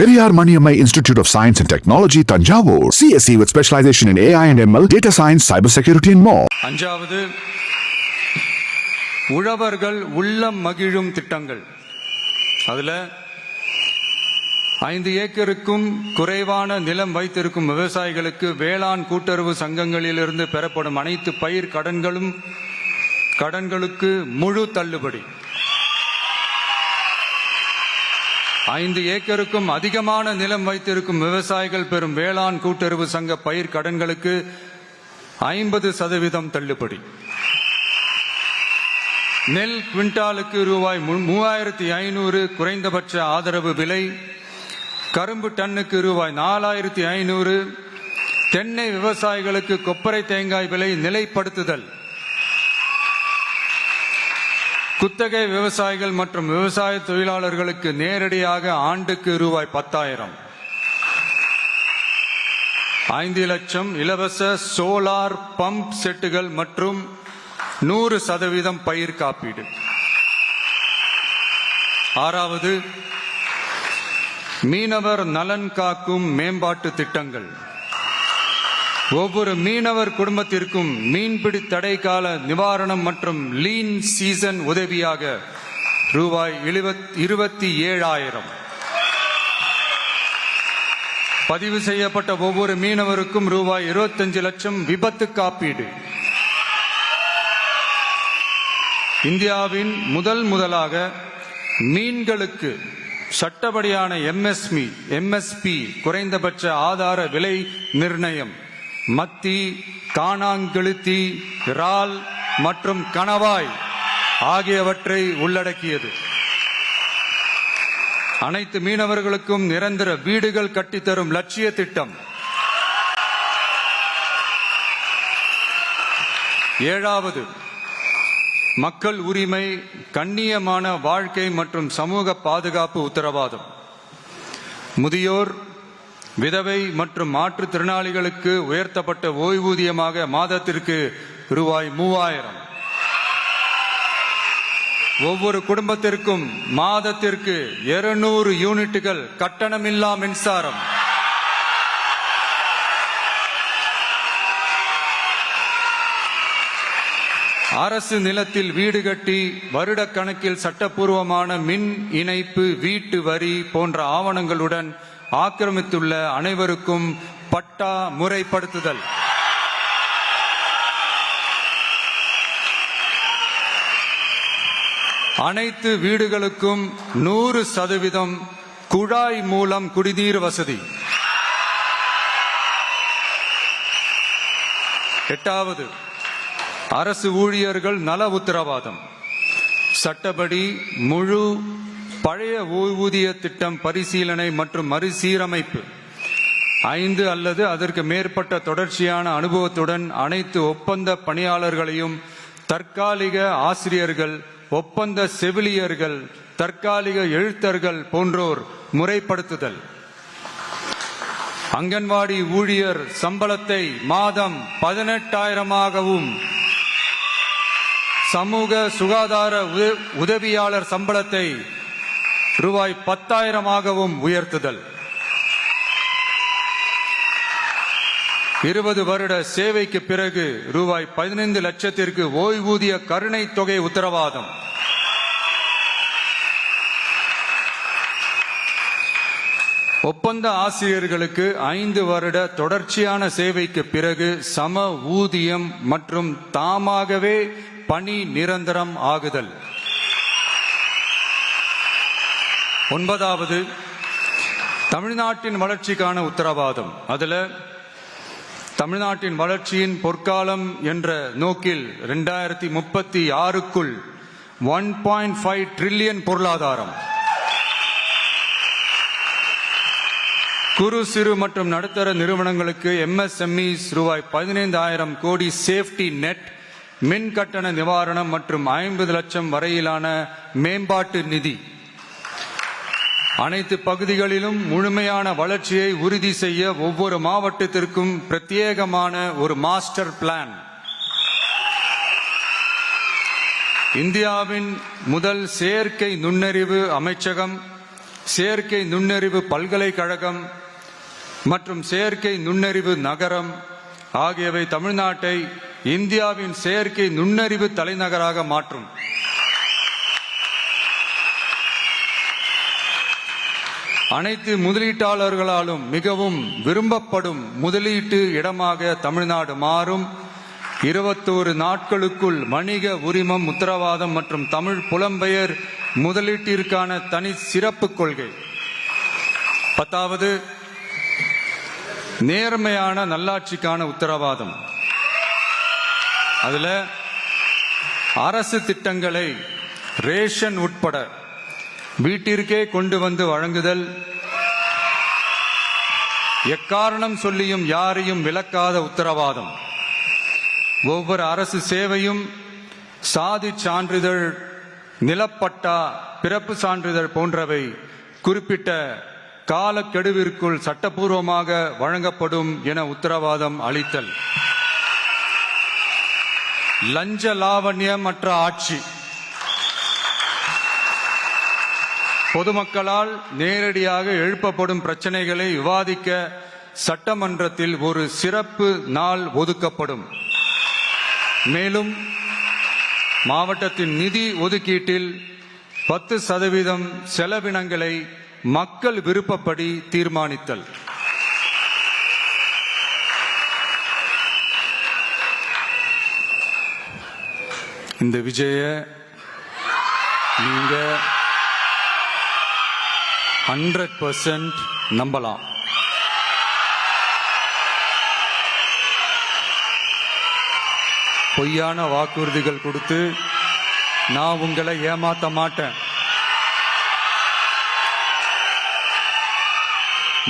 Periyar Maniammai Institute of Science and Technology, Tanjavur. CSE with specialization in AI and ML, data science, cybersecurity and more. அஞ்சாவது, உழவர்கள் உள்ளம் மகிழும் திட்டங்கள். அதுல 5 ஏக்கருக்கும் குறைவான நிலம் வைத்திருக்கும் விவசாயிகளுக்கு வேளாண் கூட்டுறவு சங்கங்களிலிருந்து பெறப்படும் அனைத்து பயிர் கடன்களுக்கு முழு தள்ளுபடி. 5 ஏக்கருக்கும் அதிகமான நிலம் வைத்திருக்கும் விவசாயிகள் பெறும் வேளாண் கூட்டுறவு சங்க பயிர் கடன்களுக்கு 50% தள்ளுபடி. நெல் குவிண்டாலுக்கு ரூபாய் 3500 குறைந்தபட்ச ஆதரவு விலை. கரும்பு டன்னுக்கு ரூபாய் 4500. தென்னை விவசாயிகளுக்கு கொப்பரை தேங்காய் விலை நிலைப்படுத்துதல். குத்தகை விவசாயிகள் மற்றும் விவசாய தொழிலாளர்களுக்கு நேரடியாக ஆண்டுக்கு ரூபாய் 10,000. 5 லட்சம் இலவச சோலார் பம்ப் செட்டுகள் மற்றும் 100% பயிர் காப்பீடு. 6வது, மீனவர் நலன் காக்கும் மேம்பாட்டு திட்டங்கள். ஒவ்வொரு மீனவர் குடும்பத்திற்கும் மீன்பிடி தடை கால நிவாரணம் மற்றும் லீன் சீசன் உதவியாக ரூபாய் 27,000. பதிவு செய்யப்பட்ட ஒவ்வொரு மீனவருக்கும் ரூபாய் 25 லட்சம் விபத்து காப்பீடு. இந்தியாவின் முதலாக மீன்களுக்கு சட்டப்படியான எம்எஸ்பி குறைந்தபட்ச ஆதார விலை நிர்ணயம் மத்தி, காணாங்கெழுத்தி, இறால் மற்றும் கணவாய் ஆகியவற்றை உள்ளடக்கியது. அனைத்து மீனவர்களுக்கும் நிரந்தர வீடுகள் கட்டித்தரும் லட்சிய திட்டம். 7வது, மக்கள் உரிமை, கண்ணியமான வாழ்க்கை மற்றும் சமூக பாதுகாப்பு உத்தரவாதம். முதியோர், விதவை மற்றும் மாற்றுத்திறனாளிகளுக்கு உயர்த்தப்பட்ட ஓய்வூதியமாக மாதத்திற்கு ரூபாய் 3000. ஒவ்வொரு குடும்பத்திற்கும் மாதத்திற்கு 200 யூனிட்டுகள் கட்டணமில்லா மின்சாரம். அரசு நிலத்தில் வீடு கட்டி வருடக்கணக்கில் சட்டப்பூர்வமான மின் இணைப்பு, வீட்டு வரி போன்ற ஆவணங்களுடன் ஆக்கிரமித்துள்ள அனைவருக்கும் பட்டா முறைப்படுத்துதல். அனைத்து வீடுகளுக்கும் 100% குழாய் மூலம் குடிநீர் வசதி. 8வது, அரசு ஊழியர்கள் நல உத்தரவாதம். சட்டப்படி முழு பழைய ஓய்வூதிய திட்டம் பரிசீலனை மற்றும் மறுசீரமைப்பு. 5 அல்லது அதற்கு மேற்பட்ட தொடர்ச்சியான அனுபவத்துடன் அனைத்து ஒப்பந்த பணியாளர்களையும் தற்காலிக ஆசிரியர்கள், ஒப்பந்த செவிலியர்கள், தற்காலிக எழுத்தர்கள் போன்றோர் முறைப்படுத்துதல். அங்கன்வாடி ஊழியர் சம்பளத்தை மாதம் 18,000ஆகவும், சமூக சுகாதார உதவியாளர் சம்பளத்தை ரூபாய் 10,000ஆகவும் உயர்த்துதல். 20 வருட சேவைக்கு பிறகு ரூபாய் 15 லட்சத்திற்கு ஓய்வூதிய கருணை தொகை உத்தரவாதம். ஒப்பந்த ஆசிரியர்களுக்கு 5 வருட தொடர்ச்சியான சேவைக்கு பிறகு சம ஊதியம் மற்றும் தாமாகவே பணி நிரந்தரம் ஆகுதல். 9வது, தமிழ்நாட்டின் வளர்ச்சிக்கான உத்தரவாதம். அதுல தமிழ்நாட்டின் வளர்ச்சியின் பொற்காலம் என்ற நோக்கில் 2036க்குள் 1.5 ட்ரில்லியன் பொருளாதாரம். குறு சிறு மற்றும் நடுத்தர நிறுவனங்களுக்கு MSMEs ரூபாய் 15,000 கோடி சேஃப்டி நெட், மின் கட்டண நிவாரணம் மற்றும் 50 லட்சம் வரையிலான மேம்பாட்டு நிதி. அனைத்து பகுதிகளிலும் முழுமையான வளர்ச்சியை உறுதி செய்ய ஒவ்வொரு மாவட்டத்திற்கும் பிரத்யேகமான ஒரு மாஸ்டர் பிளான். இந்தியாவின் முதல் செயற்கை நுண்ணறிவு அமைச்சகம் செயற்கை நுண்ணறிவு பல்கலைக்கழகம் மற்றும் செயற்கை நுண்ணறிவு நகரம் ஆகியவை தமிழ்நாட்டை இந்தியாவின் செயற்கை நுண்ணறிவு தலைநகராக மாற்றும். அனைத்து முதலீட்டாளர்களாலும் மிகவும் விரும்பப்படும் முதலீட்டு இடமாக தமிழ்நாடு மாறும். 21 நாட்களுக்குள் வணிக உரிமம் உத்தரவாதம் மற்றும் தமிழ் புலம்பெயர் முதலீட்டிற்கான தனி சிறப்பு கொள்கை. 10வது நேர்மையான நல்லாட்சிக்கான உத்தரவாதம். அதுல அரசு திட்டங்களை ரேஷன் உட்பட வீட்டிற்கே கொண்டு வந்து வழங்குதல், எக்காரணம் சொல்லியும் யாரையும் விலக்காத உத்தரவாதம். ஒவ்வொரு அரசு சேவையும் சாதி சான்றிதழ், நிலப்பட்டா, பிறப்பு சான்றிதழ் போன்றவை குறிப்பிட்ட காலக்கெடுவிற்குள் சட்டப்பூர்வமாக வழங்கப்படும் என உத்தரவாதம் அளித்தல். லஞ்ச லாவண்யமற்ற ஆட்சி. பொதுமக்களால் நேரடியாக எழுப்பப்படும் பிரச்சனைகளை விவாதிக்க சட்டமன்றத்தில் ஒரு சிறப்பு நாள் ஒதுக்கப்படும். மேலும் மாவட்டத்தின் நிதி ஒதுக்கீட்டில் 10% செலவினங்களை மக்கள் விருப்பப்படி தீர்மானித்தல். இந்த விஜய நீங்க 100% நம்பலாம். பொய்யான வாக்குறுதிகள் கொடுத்து நான் உங்களை ஏமாத்த மாட்டேன்.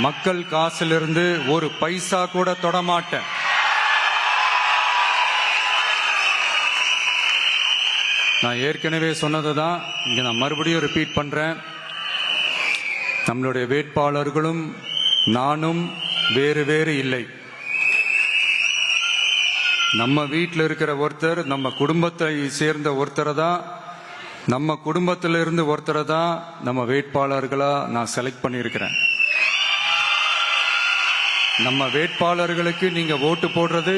மக்கள் காசிலிருந்து ஒரு பைசா கூட தொட மாட்டேன். நான் ஏற்கனவே சொன்னதை தான் இங்க நான் மறுபடியும் ரிப்பீட் பண்றேன். நம்மளுடைய வேட்பாளர்களும் நானும் வேறு வேறு இல்லை. நம்ம வீட்டில் இருக்கிற ஒருத்தர் நம்ம குடும்பத்தை சேர்ந்த ஒருத்தரை தான், நம்ம குடும்பத்திலிருந்து ஒருத்தரை தான் நம்ம வேட்பாளர்களா நான் செலக்ட் பண்ணியிருக்கிறேன். நம்ம வேட்பாளர்களுக்கு நீங்க ஓட்டு போடுறது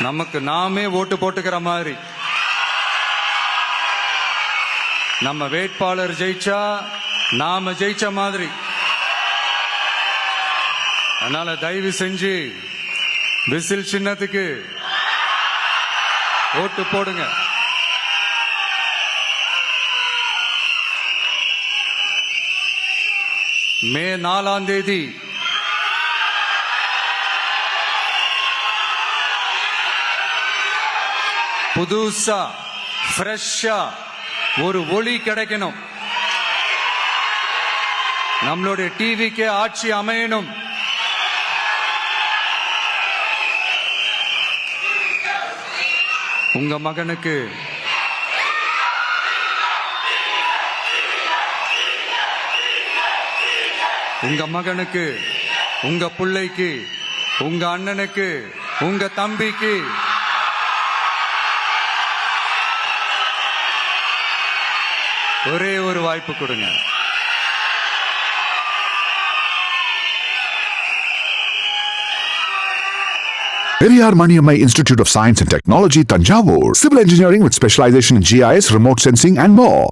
நமக்கு நாமே ஓட்டு போட்டுக்கிற மாதிரி. நம்ம வேட்பாளர் ஜெயிச்சா நாம ஜெயிச்ச மாதிரி. அதனால தயவு செஞ்சு விசில் சின்னத்துக்கு ஓட்டு போடுங்க. மே 4ஆம் தேதி புதுசா ஃப்ரெஷ்ஷா ஒரு ஒளி கிடைக்கணும். நம்மளுடைய டிவிக்கு ஆட்சி அமையணும். உங்க மகனுக்கு உங்க பிள்ளைக்கு உங்க அண்ணனுக்கு உங்க தம்பிக்கு ஒரே ஒரு வாய்ப்பு கொடுங்க. Periyar Maniammai Institute of Science and Technology, Tanjavur. Civil engineering with specialization in GIS, remote sensing and more.